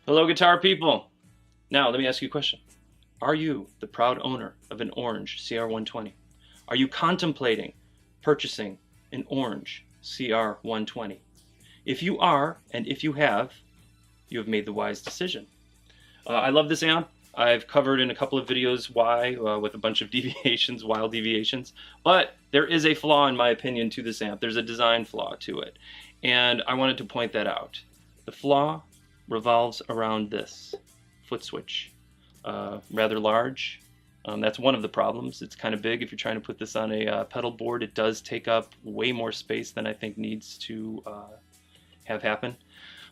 Hello, guitar people. Now, let me ask you a question. Are you the proud owner of an orange CR120? Are you contemplating purchasing an orange CR120? If you are, and if you have made the wise decision. I love this amp. I've covered in a couple of videos why, with a bunch of deviations, wild deviations. But there is a flaw, in my opinion, to this amp. There's a design flaw to it. And I wanted to point that out. The flaw revolves around this foot switch. Rather large. That's one of the problems. It's kind of big. If you're trying to put this on a pedal board, it does take up way more space than I think needs to have happen.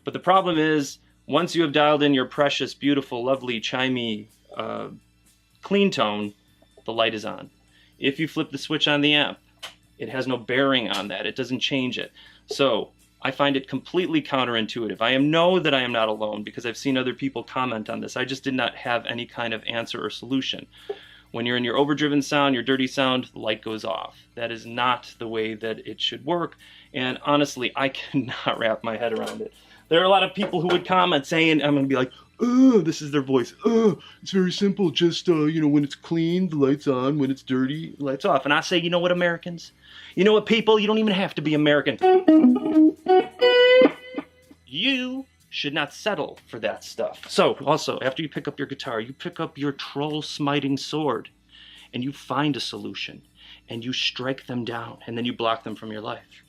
But the problem is, once you have dialed in your precious, beautiful, lovely, chimey, clean tone, the light is on. If you flip the switch on the amp, it has no bearing on that. It doesn't change it. So I find it completely counterintuitive. I know that I am not alone because I've seen other people comment on this. I just did not have any kind of answer or solution. When you're in your overdriven sound, your dirty sound, the light goes off. That is not the way that it should work. And honestly, I cannot wrap my head around it. There are a lot of people who would comment saying, I'm going to be like, oh, this is their voice. Oh, it's very simple. Just, when it's clean, the light's on. When it's dirty, the light's off. And I say, you know what, Americans? You know what, people? You don't even have to be American. You should not settle for that stuff. So, also, after you pick up your guitar, you pick up your troll-smiting sword, and you find a solution, and you strike them down, and then you block them from your life.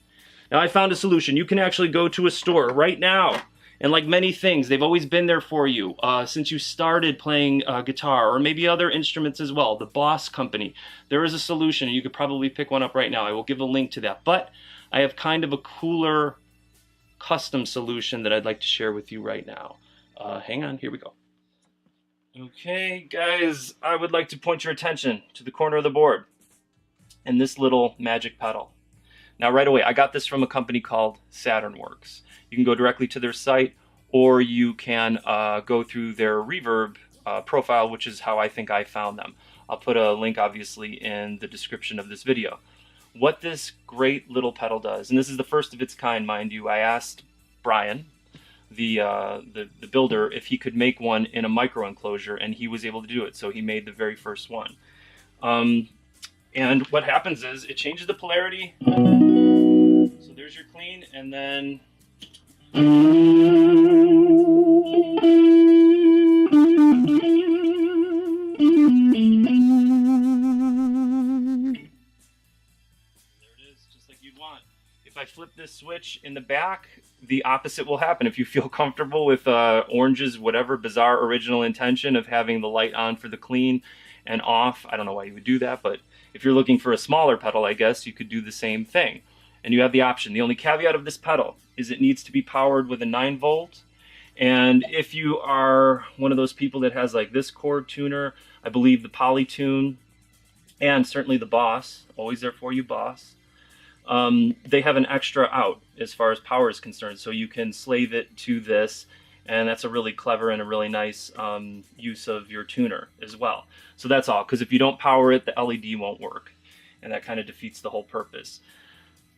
Now, I found a solution. You can actually go to a store right now, and like many things, they've always been there for you since you started playing guitar, or maybe other instruments as well. The Boss Company. There is a solution, and you could probably pick one up right now. I will give a link to that. But I have kind of a cooler custom solution that I'd like to share with you right now. Hang on, here we go. Okay, guys, I would like to point your attention to the corner of the board and this little magic pedal. Now, right away, I got this from a company called Saturn Works. You can go directly to their site, or you can go through their Reverb profile, which is how I think I found them. I'll put a link, obviously, in the description of this video. What this great little pedal does, and this is the first of its kind, mind you, I asked Brian, the builder, if he could make one in a micro enclosure, and he was able to do it, so he made the very first one. And what happens is, it changes the polarity. So there's your clean, and then if I flip this switch in the back, the opposite will happen. If you feel comfortable with Orange's whatever bizarre original intention of having the light on for the clean and off, I don't know why you would do that, but if you're looking for a smaller pedal, I guess you could do the same thing. And you have the option. The only caveat of this pedal is it needs to be powered with a 9-volt. And if you are one of those people that has like this chord tuner, I believe the Polytune, and certainly the Boss, always there for you, Boss, they have an extra out as far as power is concerned, so you can slave it to this, and that's a really clever and a really nice use of your tuner as well. So that's all, because if you don't power it, the LED won't work, and that kind of defeats the whole purpose.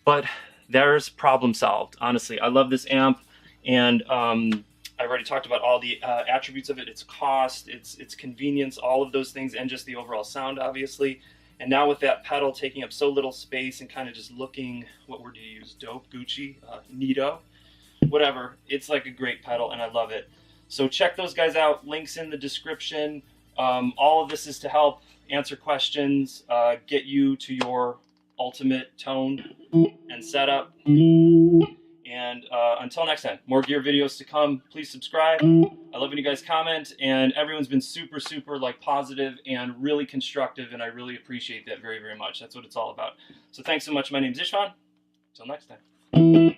But there's problem solved. Honestly, I love this amp, and I already talked about all the attributes of it, its cost, its convenience, all of those things, and just the overall sound, obviously. And now with that pedal taking up so little space and kind of just looking, what word do you use? Dope, Gucci, Neato, whatever. It's like a great pedal, and I love it. So check those guys out. Links in the description. All of this is to help answer questions, get you to your ultimate tone and setup. And until next time, more gear videos to come. Please subscribe. I love when you guys comment, and everyone's been super, super positive and really constructive, and I really appreciate that very, very much. That's what it's all about. So thanks so much. My name's Ishvan. Until next time.